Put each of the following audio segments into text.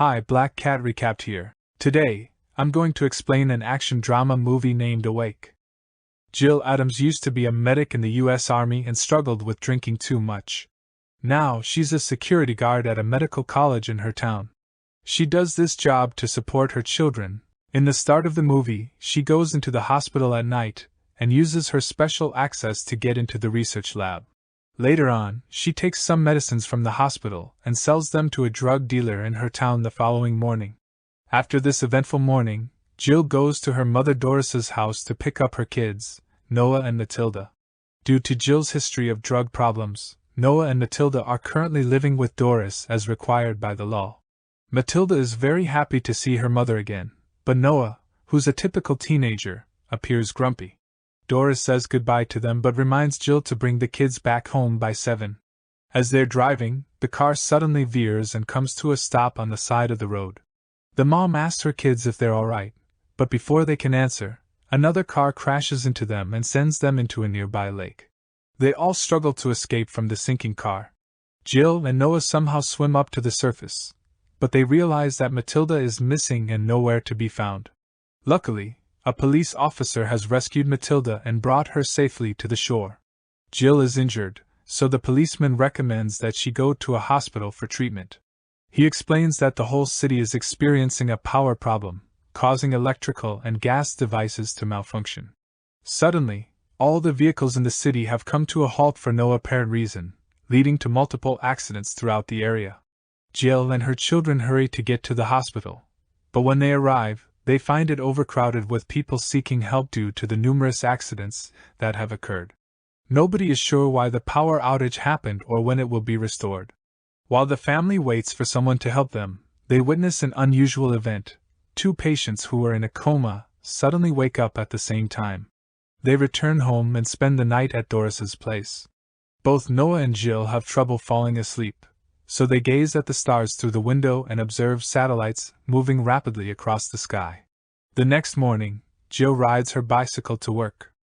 Hi, Black Cat Recapped here. Today, I'm going to explain an action drama movie named Awake. Jill Adams used to be a medic in the US Army and struggled with drinking too much. Now, she's a security guard at a medical college in her town. She does this job to support her children. In the start of the movie, she goes into the hospital at night and uses her special access to get into the research lab. Later on, she takes some medicines from the hospital and sells them to a drug dealer in her town the following morning. After this eventful morning, Jill goes to her mother Doris's house to pick up her kids, Noah and Matilda. Due to Jill's history of drug problems, Noah and Matilda are currently living with Doris as required by the law. Matilda is very happy to see her mother again, but Noah, who's a typical teenager, appears grumpy. Doris says goodbye to them but reminds Jill to bring the kids back home by 7. As they're driving, the car suddenly veers and comes to a stop on the side of the road. The mom asks her kids if they're alright, but before they can answer, another car crashes into them and sends them into a nearby lake. They all struggle to escape from the sinking car. Jill and Noah somehow swim up to the surface, but they realize that Matilda is missing and nowhere to be found. Luckily, a police officer has rescued Matilda and brought her safely to the shore. Jill is injured, so the policeman recommends that she go to a hospital for treatment. He explains that the whole city is experiencing a power problem, causing electrical and gas devices to malfunction. Suddenly, all the vehicles in the city have come to a halt for no apparent reason, leading to multiple accidents throughout the area. Jill and her children hurry to get to the hospital, but when they arrive, they find it overcrowded with people seeking help due to the numerous accidents that have occurred. Nobody is sure why the power outage happened or when it will be restored. While the family waits for someone to help them, they witness an unusual event. 2 patients who were in a coma suddenly wake up at the same time. They return home and spend the night at Doris's place. Both Noah and Jill have trouble falling asleep, so they gaze at the stars through the window and observe satellites moving rapidly across the sky. The next morning, Jill rides her bicycle to work.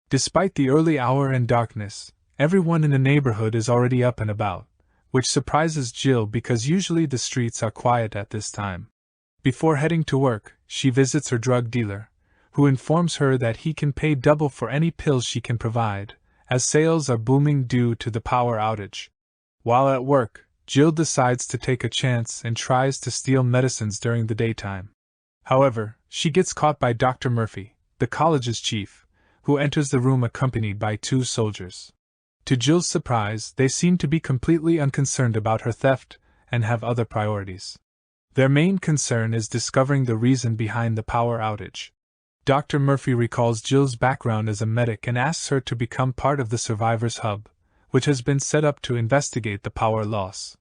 Despite the early hour and darkness, everyone in the neighborhood is already up and about, which surprises Jill because usually the streets are quiet at this time. Before heading to work, she visits her drug dealer, who informs her that he can pay double for any pills she can provide, as sales are booming due to the power outage. While at work, Jill decides to take a chance and tries to steal medicines during the daytime. However, she gets caught by Dr. Murphy, the college's chief, who enters the room accompanied by 2 soldiers. To Jill's surprise, they seem to be completely unconcerned about her theft and have other priorities. Their main concern is discovering the reason behind the power outage. Dr. Murphy recalls Jill's background as a medic and asks her to become part of the Survivors Hub, which has been set up to investigate the power loss.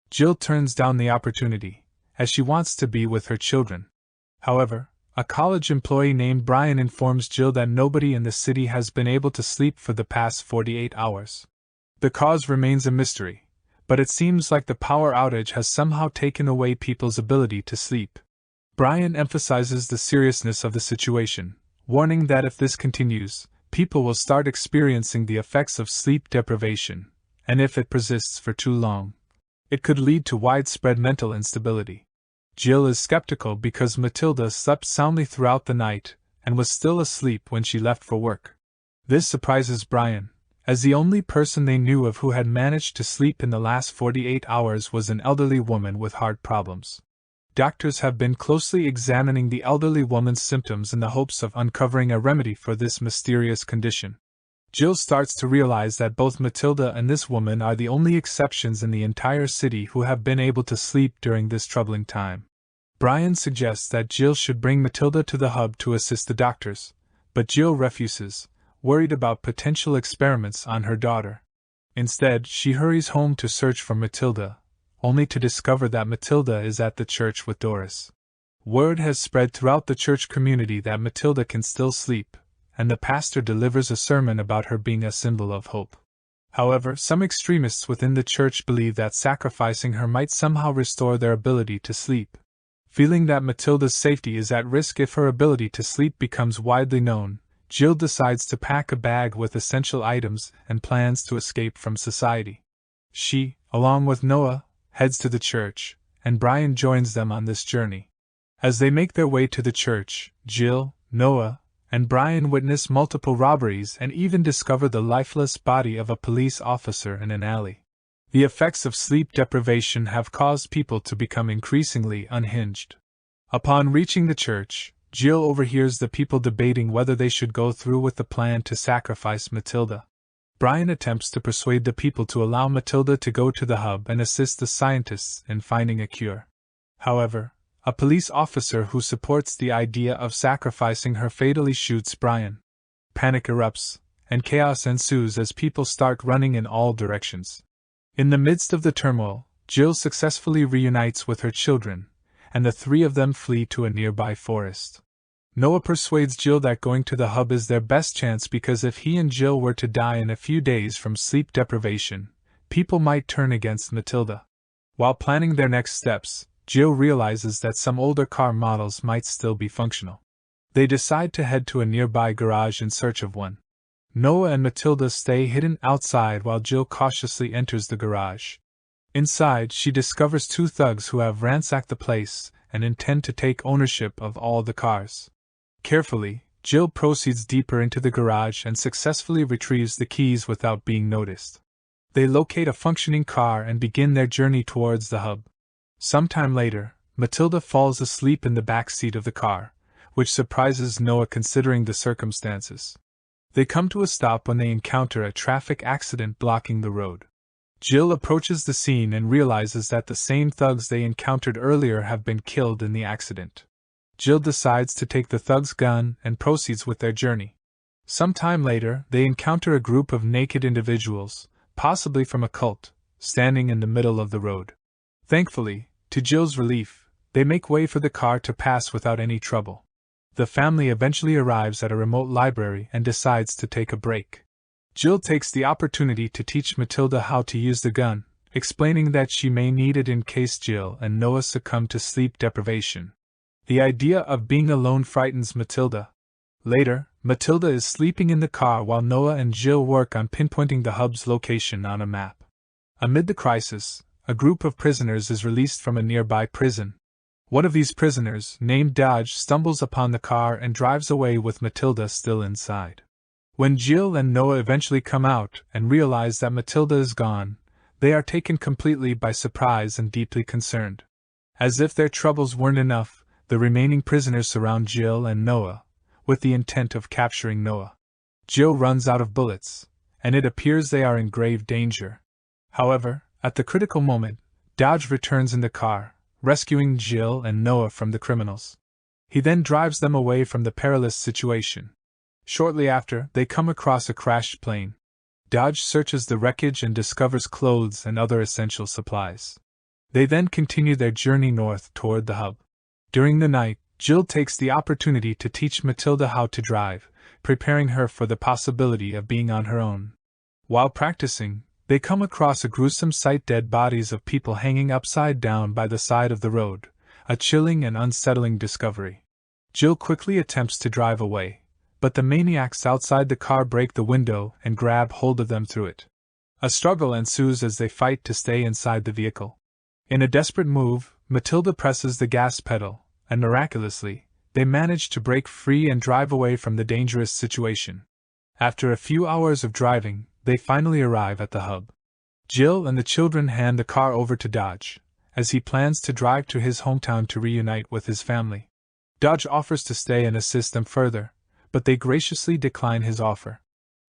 Jill turns down the opportunity, as she wants to be with her children. However, a college employee named Brian informs Jill that nobody in the city has been able to sleep for the past 48 hours. The cause remains a mystery, but it seems like the power outage has somehow taken away people's ability to sleep. Brian emphasizes the seriousness of the situation, warning that if this continues, people will start experiencing the effects of sleep deprivation, and if it persists for too long, it could lead to widespread mental instability. Jill is skeptical because Matilda slept soundly throughout the night and was still asleep when she left for work. This surprises Brian, as the only person they knew of who had managed to sleep in the last 48 hours was an elderly woman with heart problems. Doctors have been closely examining the elderly woman's symptoms in the hopes of uncovering a remedy for this mysterious condition. Jill starts to realize that both Matilda and this woman are the only exceptions in the entire city who have been able to sleep during this troubling time. Brian suggests that Jill should bring Matilda to the hub to assist the doctors, but Jill refuses, worried about potential experiments on her daughter. Instead, she hurries home to search for Matilda, only to discover that Matilda is at the church with Doris. Word has spread throughout the church community that Matilda can still sleep, and the pastor delivers a sermon about her being a symbol of hope. However, some extremists within the church believe that sacrificing her might somehow restore their ability to sleep. Feeling that Matilda's safety is at risk if her ability to sleep becomes widely known, Jill decides to pack a bag with essential items and plans to escape from society. She, along with Noah, heads to the church, and Brian joins them on this journey. As they make their way to the church, Jill, Noah, and Brian witness multiple robberies and even discover the lifeless body of a police officer in an alley. The effects of sleep deprivation have caused people to become increasingly unhinged. Upon reaching the church, Jill overhears the people debating whether they should go through with the plan to sacrifice Matilda. Brian attempts to persuade the people to allow Matilda to go to the hub and assist the scientists in finding a cure. However, a police officer who supports the idea of sacrificing her fatally shoots Brian. Panic erupts, and chaos ensues as people start running in all directions. In the midst of the turmoil, Jill successfully reunites with her children, and the three of them flee to a nearby forest. Noah persuades Jill that going to the hub is their best chance because if he and Jill were to die in a few days from sleep deprivation, people might turn against Matilda. While planning their next steps, Jill realizes that some older car models might still be functional. They decide to head to a nearby garage in search of one. Noah and Matilda stay hidden outside while Jill cautiously enters the garage. Inside, she discovers two thugs who have ransacked the place and intend to take ownership of all the cars. Carefully, Jill proceeds deeper into the garage and successfully retrieves the keys without being noticed. They locate a functioning car and begin their journey towards the hub. Sometime later, Matilda falls asleep in the back seat of the car, which surprises Noah considering the circumstances. They come to a stop when they encounter a traffic accident blocking the road. Jill approaches the scene and realizes that the same thugs they encountered earlier have been killed in the accident. Jill decides to take the thugs' gun and proceeds with their journey. Some time later, they encounter a group of naked individuals, possibly from a cult, standing in the middle of the road. Thankfully, to Jill's relief, they make way for the car to pass without any trouble. The family eventually arrives at a remote library and decides to take a break. Jill takes the opportunity to teach Matilda how to use the gun, explaining that she may need it in case Jill and Noah succumb to sleep deprivation. The idea of being alone frightens Matilda. Later, Matilda is sleeping in the car while Noah and Jill work on pinpointing the hub's location on a map. Amid the crisis, a group of prisoners is released from a nearby prison. One of these prisoners, named Dodge, stumbles upon the car and drives away with Matilda still inside. When Jill and Noah eventually come out and realize that Matilda is gone, they are taken completely by surprise and deeply concerned. As if their troubles weren't enough, the remaining prisoners surround Jill and Noah, with the intent of capturing Noah. Jill runs out of bullets, and it appears they are in grave danger. However, at the critical moment, Dodge returns in the car, rescuing Jill and Noah from the criminals. He then drives them away from the perilous situation. Shortly after, they come across a crashed plane. Dodge searches the wreckage and discovers clothes and other essential supplies. They then continue their journey north toward the hub. During the night, Jill takes the opportunity to teach Matilda how to drive, preparing her for the possibility of being on her own. While practicing, they come across a gruesome sight: dead bodies of people hanging upside down by the side of the road, a chilling and unsettling discovery. Jill quickly attempts to drive away, but the maniacs outside the car break the window and grab hold of them through it. A struggle ensues as they fight to stay inside the vehicle. In a desperate move, Matilda presses the gas pedal, and miraculously, they manage to break free and drive away from the dangerous situation. After a few hours of driving, they finally arrive at the hub. Jill and the children hand the car over to Dodge, as he plans to drive to his hometown to reunite with his family. Dodge offers to stay and assist them further, but they graciously decline his offer.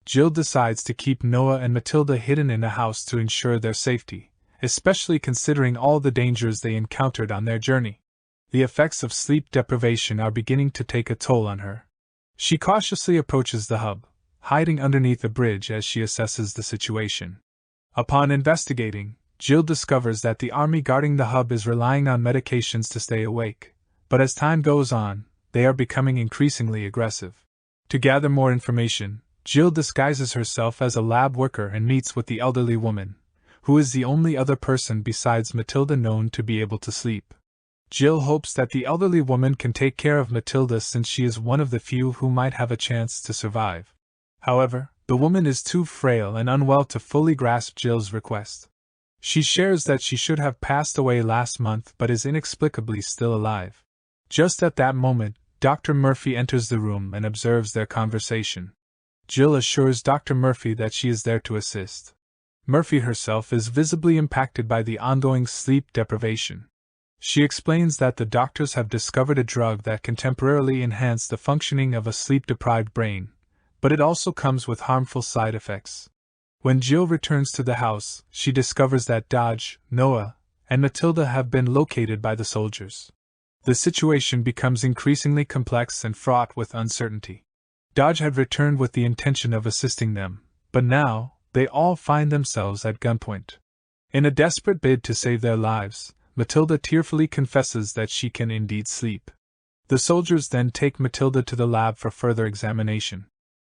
Jill decides to keep Noah and Matilda hidden in a house to ensure their safety, especially considering all the dangers they encountered on their journey. The effects of sleep deprivation are beginning to take a toll on her. She cautiously approaches the hub, hiding underneath a bridge as she assesses the situation. Upon investigating, Jill discovers that the army guarding the hub is relying on medications to stay awake, but as time goes on, they are becoming increasingly aggressive. To gather more information, Jill disguises herself as a lab worker and meets with the elderly woman, who is the only other person besides Matilda known to be able to sleep. Jill hopes that the elderly woman can take care of Matilda since she is one of the few who might have a chance to survive. However, the woman is too frail and unwell to fully grasp Jill's request. She shares that she should have passed away last month but is inexplicably still alive. Just at that moment, Dr. Murphy enters the room and observes their conversation. Jill assures Dr. Murphy that she is there to assist. Murphy herself is visibly impacted by the ongoing sleep deprivation. She explains that the doctors have discovered a drug that can temporarily enhance the functioning of a sleep-deprived brain, but it also comes with harmful side effects. When Jill returns to the house, she discovers that Dodge, Noah, and Matilda have been located by the soldiers. The situation becomes increasingly complex and fraught with uncertainty. Dodge had returned with the intention of assisting them, but now, they all find themselves at gunpoint. In a desperate bid to save their lives, Matilda tearfully confesses that she can indeed sleep. The soldiers then take Matilda to the lab for further examination.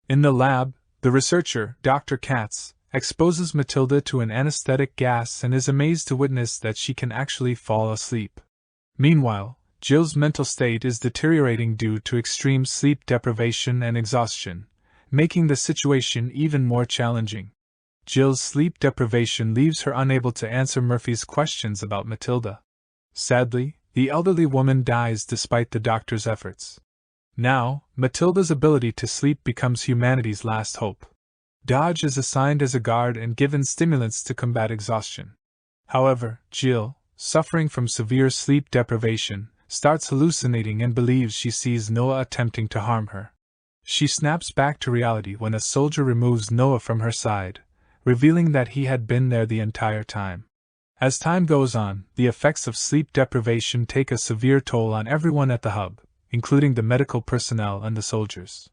In the lab, the researcher, Dr. Katz, exposes Matilda to an anesthetic gas and is amazed to witness that she can actually fall asleep. Meanwhile, Jill's mental state is deteriorating due to extreme sleep deprivation and exhaustion, making the situation even more challenging. Jill's sleep deprivation leaves her unable to answer Murphy's questions about Matilda. Sadly, the elderly woman dies despite the doctor's efforts. Now, Matilda's ability to sleep becomes humanity's last hope. Dodge is assigned as a guard and given stimulants to combat exhaustion. However, Jill, suffering from severe sleep deprivation, starts hallucinating and believes she sees Noah attempting to harm her. She snaps back to reality when a soldier removes Noah from her side, revealing that he had been there the entire time. As time goes on, the effects of sleep deprivation take a severe toll on everyone at the hub, including the medical personnel and the soldiers.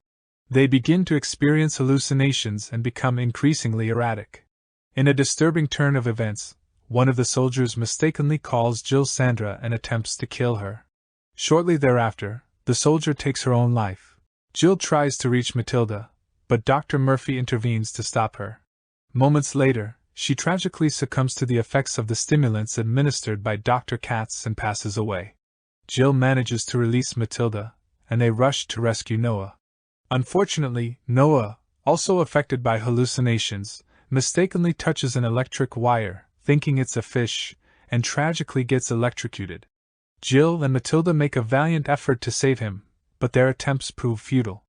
They begin to experience hallucinations and become increasingly erratic. In a disturbing turn of events, one of the soldiers mistakenly calls Jill Sandra and attempts to kill her. Shortly thereafter, the soldier takes her own life. Jill tries to reach Matilda, but Dr. Murphy intervenes to stop her. Moments later, she tragically succumbs to the effects of the stimulants administered by Dr. Katz and passes away. Jill manages to release Matilda, and they rush to rescue Noah. Unfortunately, Noah, also affected by hallucinations, mistakenly touches an electric wire, thinking it's a fish, and tragically gets electrocuted. Jill and Matilda make a valiant effort to save him, but their attempts prove futile.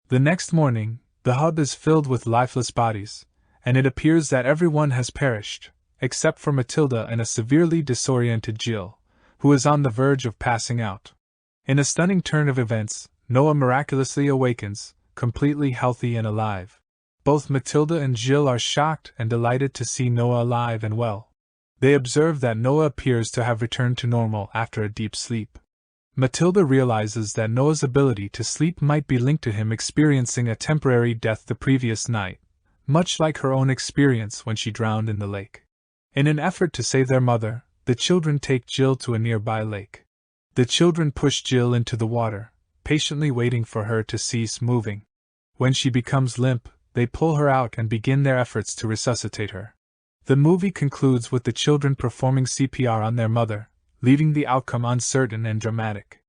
The next morning, the hub is filled with lifeless bodies, and it appears that everyone has perished, except for Matilda and a severely disoriented Jill, who is on the verge of passing out. In a stunning turn of events, Noah miraculously awakens, completely healthy and alive. Both Matilda and Jill are shocked and delighted to see Noah alive and well. They observe that Noah appears to have returned to normal after a deep sleep. Matilda realizes that Noah's ability to sleep might be linked to him experiencing a temporary death the previous night, much like her own experience when she drowned in the lake. In an effort to save their mother, the children take Jill to a nearby lake. The children push Jill into the water, patiently waiting for her to cease moving. When she becomes limp, they pull her out and begin their efforts to resuscitate her. The movie concludes with the children performing CPR on their mother, leaving the outcome uncertain and dramatic.